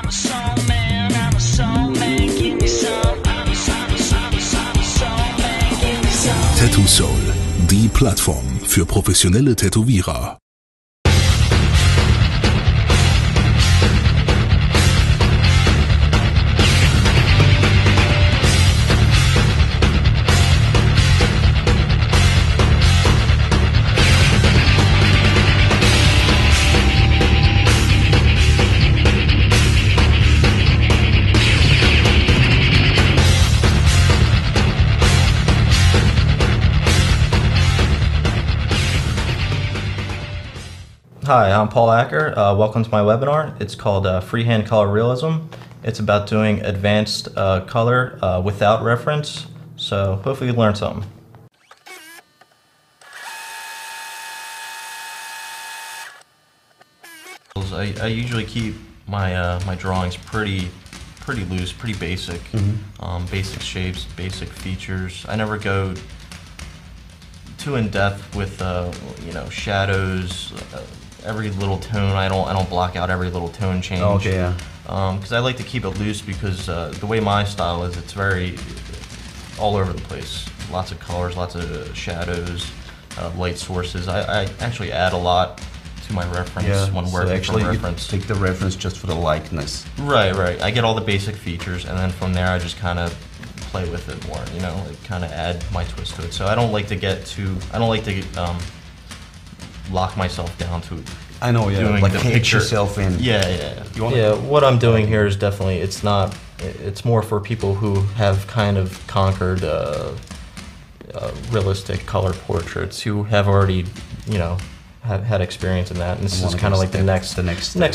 I'm a soul man, I'm a soul man, give me some. I'm a soul man, give me some. Tattoo Soul, die Plattform für professionelle Tätowierer. Hi, I'm Paul Acker. Welcome to my webinar. It's called Freehand Color Realism. It's about doing advanced color without reference, so hopefully you learned something. I usually keep my my drawings pretty loose, pretty basic. Basic shapes, basic features. I never go too in depth with you know, shadows. Every little tone, I don't block out every little tone change. Oh, okay, yeah. Because I like to keep it loose because the way my style is, it's very all over the place. Lots of colors, lots of shadows, light sources. I actually add a lot to my reference when working actually from reference. You take the reference just for the likeness. Right. I get all the basic features, and then from there I just kind of play with it more. You know, like kind of add my twist to it. So I don't like to get too. I don't like to lock myself down to doing like the cage picture. yourself in. Yeah, what I'm doing here is definitely, it's more for people who have kind of conquered realistic color portraits, who have already, you know, have had experience in that, and this is kind of like the next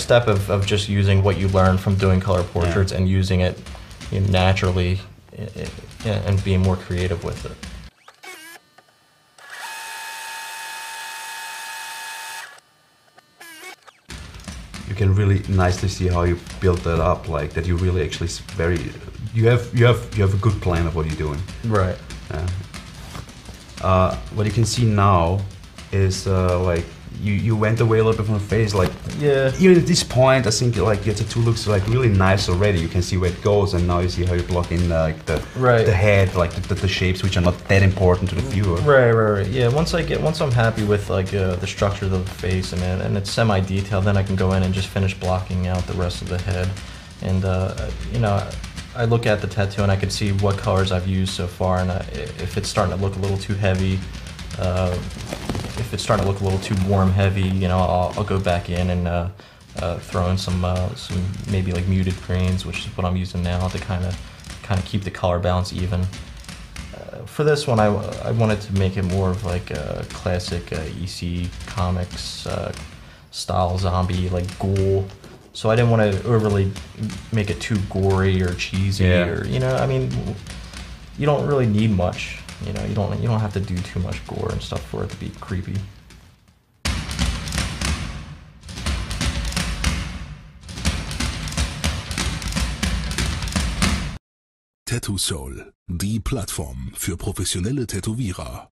step of just using what you learn from doing color portraits and using it, you know, naturally, and being more creative with it. You can really nicely see how you built that up, like that you really actually you have a good plan of what you're doing. Right. What you can see now is like you went away a little bit from the face, like even at this point I think like your tattoo looks like really nice already. You can see where it goes, and now you see how you block in like the head, like the shapes which are not that important to the viewer. Right. Yeah, once I'm happy with like the structure of the face and it's semi-detailed, then I can go in and just finish blocking out the rest of the head. And you know, I look at the tattoo and I can see what colors I've used so far, and if it's starting to look a little too heavy, if it's starting to look a little too warm heavy, you know, I'll go back in and throw in some maybe like muted greens, which is what I'm using now to kind of keep the color balance even. For this one, I wanted to make it more of like a classic EC Comics style zombie, like ghoul. So I didn't want to overly make it too gory or cheesy, or, you know, I mean, you don't really need much. You know, you don't have to do too much gore and stuff for it to be creepy. Tattoo Soul, die Plattform für professionelle Tätowierer.